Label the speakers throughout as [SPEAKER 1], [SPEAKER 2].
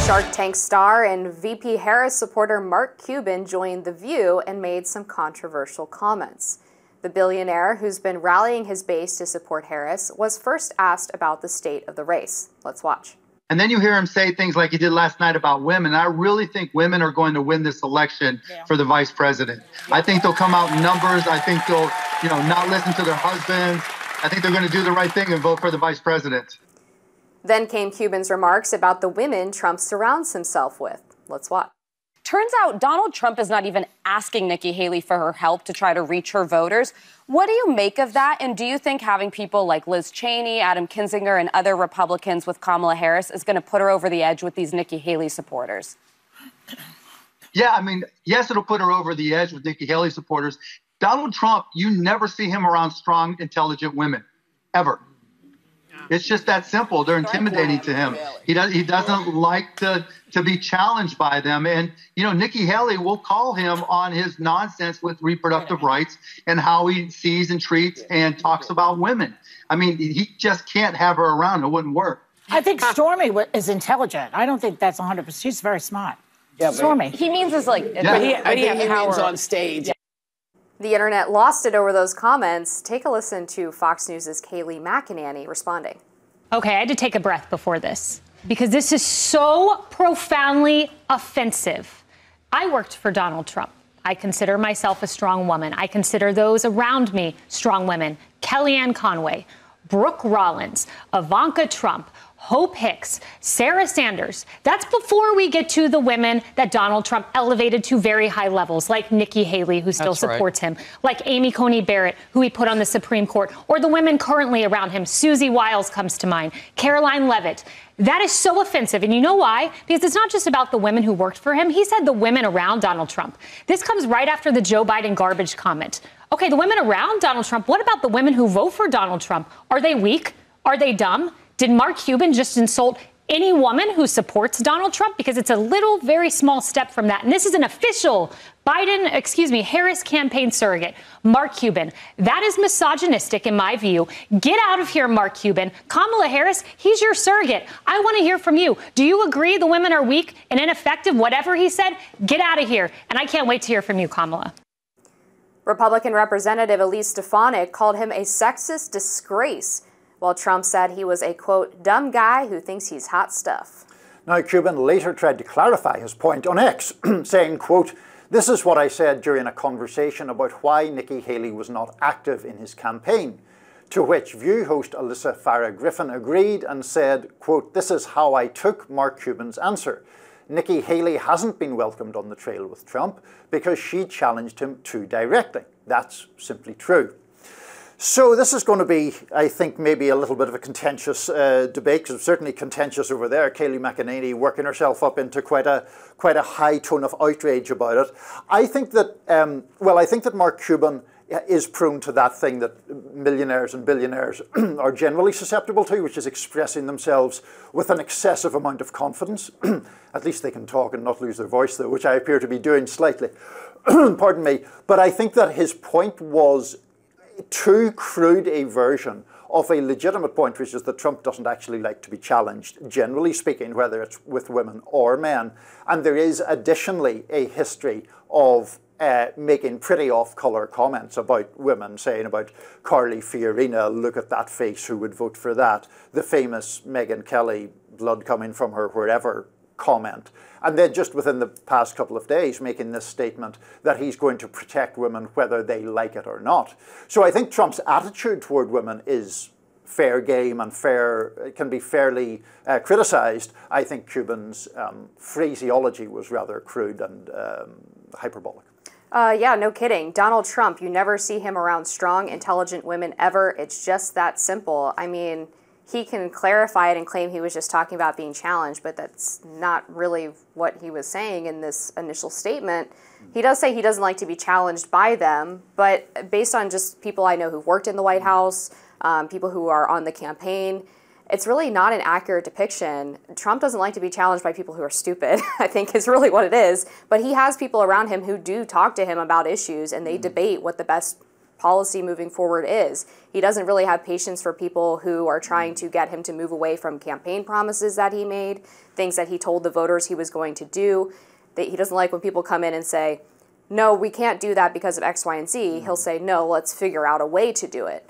[SPEAKER 1] Shark Tank star and VP Harris supporter Mark Cuban joined The View and made some controversial comments. The billionaire, who's been rallying his base to support Harris, was first asked about the state of the race. Let's watch.
[SPEAKER 2] And then you hear him say things like he did last night about women. I really think women are going to win this election for the vice president. I think they'll come out in numbers. I think they'll, not listen to their husbands. I think they're going to do the right thing and vote for the vice president.
[SPEAKER 1] Then came Cuban's remarks about the women Trump surrounds himself with. Let's watch.
[SPEAKER 3] Turns out Donald Trump is not even asking Nikki Haley for her help to try to reach her voters. What do you make of that? And do you think having people like Liz Cheney, Adam Kinzinger, and other Republicans with Kamala Harris is going to put her over the edge with these Nikki Haley supporters?
[SPEAKER 2] Yeah, yes, it'll put her over the edge with Nikki Haley supporters. Donald Trump, you never see him around strong, intelligent women, ever. It's just that simple. They're intimidating to him. He doesn't like to be challenged by them. And, Nikki Haley will call him on his nonsense with reproductive rights and how he sees and treats and talks about women. He just can't have her around. It wouldn't work.
[SPEAKER 4] I think Stormy is intelligent. I don't think that's 100%. She's very smart.
[SPEAKER 5] Yeah,
[SPEAKER 4] Stormy.
[SPEAKER 3] He means is like,
[SPEAKER 5] but he means on stage.
[SPEAKER 1] Yeah. The internet lost it over those comments. Take a listen to Fox News' Kayleigh McEnany responding.
[SPEAKER 6] Okay, I had to take a breath before this because this is so profoundly offensive. I worked for Donald Trump. I consider myself a strong woman. I consider those around me strong women. Kellyanne Conway, Brooke Rollins, Ivanka Trump, Hope Hicks, Sarah Sanders. That's before we get to the women that Donald Trump elevated to very high levels, like Nikki Haley, who still supports him, like Amy Coney Barrett, who he put on the Supreme Court, or the women currently around him. Susie Wiles comes to mind, Caroline Leavitt. That is so offensive. And you know why? Because it's not just about the women who worked for him. He said the women around Donald Trump. This comes right after the Joe Biden garbage comment. Okay, the women around Donald Trump. What about the women who vote for Donald Trump? Are they weak? Are they dumb? Did Mark Cuban just insult any woman who supports Donald Trump? Because it's a little, very small step from that. And this is an official Harris campaign surrogate, Mark Cuban. That is misogynistic in my view. Get out of here, Mark Cuban. Kamala Harris, he's your surrogate. I want to hear from you. Do you agree the women are weak and ineffective, whatever he said? Get out of here. And I can't wait to hear from you, Kamala.
[SPEAKER 1] Republican Representative Elise Stefanik called him a sexist disgrace, while Trump said he was a, quote, dumb guy who thinks he's hot stuff.
[SPEAKER 7] Now, Cuban later tried to clarify his point on X, saying, quote, this is what I said during a conversation about why Nikki Haley was not active in his campaign, to which View host Alyssa Farah Griffin agreed and said, quote, this is how I took Mark Cuban's answer. Nikki Haley hasn't been welcomed on the trail with Trump because she challenged him too directly. That's simply true. So this is going to be, I think, maybe a little bit of a contentious debate, because it's certainly contentious over there. Kayleigh McEnany working herself up into quite a high tone of outrage about it. I think that, I think that Mark Cuban is prone to that thing that millionaires and billionaires are generally susceptible to, which is expressing themselves with an excessive amount of confidence. At least they can talk and not lose their voice, though, which I appear to be doing slightly. Pardon me. But I think that his point was too crude a version of a legitimate point, which is that Trump doesn't actually like to be challenged, generally speaking, whether it's with women or men. And there is additionally a history of making pretty off-color comments about women, saying about Carly Fiorina, look at that face, who would vote for that? The famous Megyn Kelly, blood coming from her wherever comment. And then just within the past couple of days making this statement that he's going to protect women whether they like it or not. So I think Trump's attitude toward women is fair game and can be fairly criticized. I think Cuban's phraseology was rather crude and hyperbolic.
[SPEAKER 1] Yeah, no kidding. Donald Trump, you never see him around strong, intelligent women ever. It's just that simple. He can clarify it and claim he was just talking about being challenged, but that's not really what he was saying in this initial statement. He does say he doesn't like to be challenged by them, but based on just people I know who've worked in the White House, people who are on the campaign, it's really not an accurate depiction. Trump doesn't like to be challenged by people who are stupid, I think is really what it is. But he has people around him who do talk to him about issues, and they debate what the best policy moving forward is. He doesn't really have patience for people who are trying to get him to move away from campaign promises that he made, things that he told the voters he was going to do. He doesn't like when people come in and say, no, we can't do that because of X, Y, and Z. He'll say, no, let's figure out a way to do it.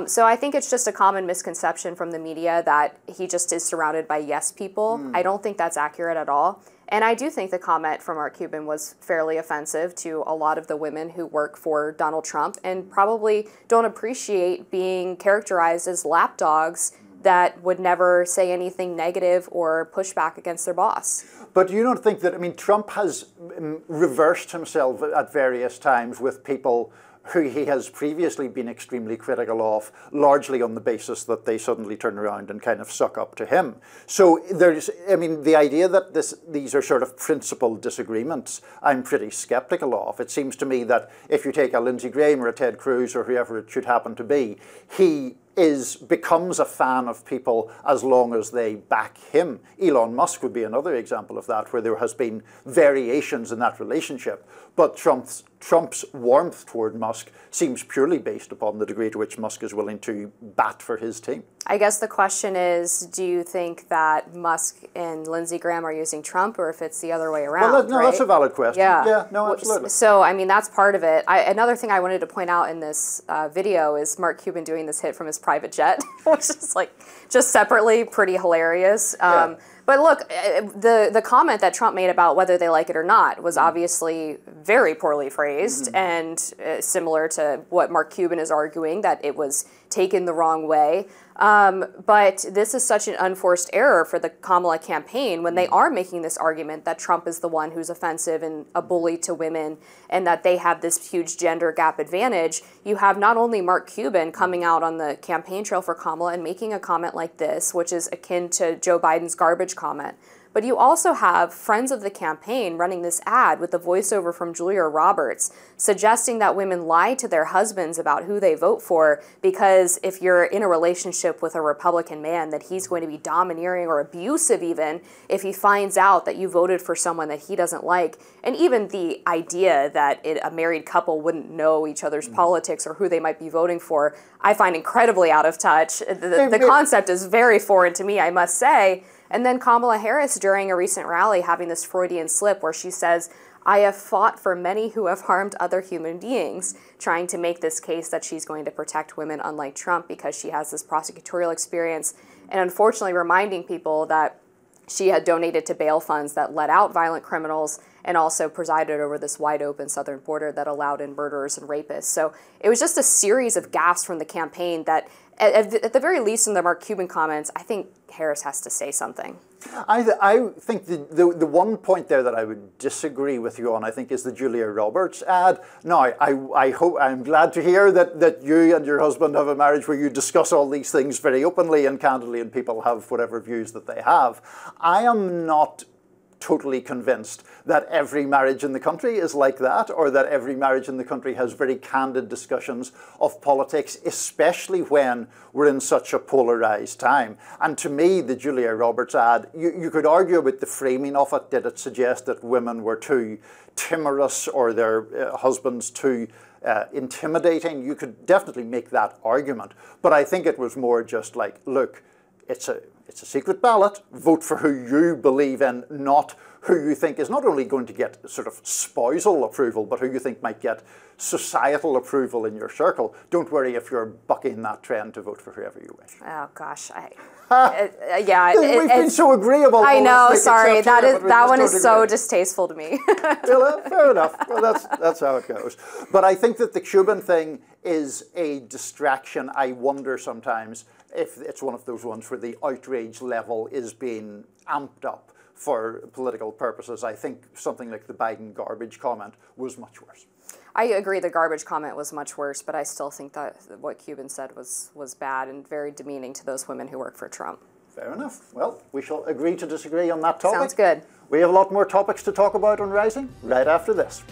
[SPEAKER 1] So I think it's just a common misconception from the media that he just is surrounded by yes people. I don't think that's accurate at all. And I do think the comment from Mark Cuban was fairly offensive to a lot of the women who work for Donald Trump and probably don't appreciate being characterized as lapdogs that would never say anything negative or push back against their boss.
[SPEAKER 7] But you don't think that, I mean, Trump has reversed himself at various times with people who he has previously been extremely critical of, largely on the basis that they suddenly turn around and kind of suck up to him. So there's, I mean, the idea that these are sort of principled disagreements, I'm pretty skeptical of. It seems to me that if you take a Lindsey Graham or a Ted Cruz or whoever it should happen to be, he becomes a fan of people as long as they back him. Elon Musk would be another example of that, where there has been variations in that relationship. But Trump's warmth toward Musk seems purely based upon the degree to which Musk is willing to bat for his team.
[SPEAKER 1] I guess the question is, do you think that Musk and Lindsey Graham are using Trump, or if it's the other way around?
[SPEAKER 7] Well, no, that's a valid question.
[SPEAKER 1] Yeah,
[SPEAKER 7] no, absolutely.
[SPEAKER 1] So, I mean, that's part of it. Another thing I wanted to point out in this video is Mark Cuban doing this hit from his private jet, which is like just separately pretty hilarious. But look, the comment that Trump made about whether they like it or not was obviously very poorly phrased and similar to what Mark Cuban is arguing, that it was taken the wrong way. But this is such an unforced error for the Kamala campaign when they are making this argument that Trump is the one who's offensive and a bully to women and that they have this huge gender gap advantage. You have not only Mark Cuban coming out on the campaign trail for Kamala and making a comment like this, which is akin to Joe Biden's garbage comment, but you also have friends of the campaign running this ad with the voiceover from Julia Roberts suggesting that women lie to their husbands about who they vote for because if you're in a relationship with a Republican man, that he's going to be domineering or abusive even if he finds out that you voted for someone that he doesn't like. And even the idea that a married couple wouldn't know each other's politics or who they might be voting for, I find incredibly out of touch. The concept is very foreign to me, I must say. And then Kamala Harris during a recent rally having this Freudian slip where she says, I have fought for many who have harmed other human beings, trying to make this case that she's going to protect women unlike Trump because she has this prosecutorial experience, and unfortunately reminding people that she had donated to bail funds that let out violent criminals and also presided over this wide open southern border that allowed in murderers and rapists. So it was just a series of gaffes from the campaign that, at the very least in the Mark Cuban comments, I think Harris has to say something.
[SPEAKER 7] I think the one point there that I would disagree with you on, I think, is the Julia Roberts ad. Now, I'm glad to hear that you and your husband have a marriage where you discuss all these things very openly and candidly, and people have whatever views that they have. I am not totally convinced that every marriage in the country is like that, or that every marriage in the country has very candid discussions of politics, especially when we're in such a polarized time. And to me, the Julia Roberts ad, you could argue about the framing of it. Did it suggest that women were too timorous or their husbands too intimidating? You could definitely make that argument. But I think it was more just like, look, it's a secret ballot. Vote for who you believe in, not who you think is not only going to get sort of spousal approval, but who you think might get societal approval in your circle. Don't worry if you're bucking that trend to vote for whoever you wish.
[SPEAKER 1] Oh gosh,
[SPEAKER 7] yeah, we've been so agreeable.
[SPEAKER 1] I know. Sorry, that one is so distasteful to me.
[SPEAKER 7] Well, fair enough. Well, that's how it goes. But I think that the Cuban thing is a distraction. I wonder sometimes if it's one of those ones where the outrage level is being amped up for political purposes. I think something like the Biden garbage comment was much worse.
[SPEAKER 1] I agree the garbage comment was much worse, but I still think that what Cuban said was bad and very demeaning to those women who work for Trump.
[SPEAKER 7] Fair enough. Well, we shall agree to disagree on that topic.
[SPEAKER 1] Sounds good.
[SPEAKER 7] We have a lot more topics to talk about on Rising right after this.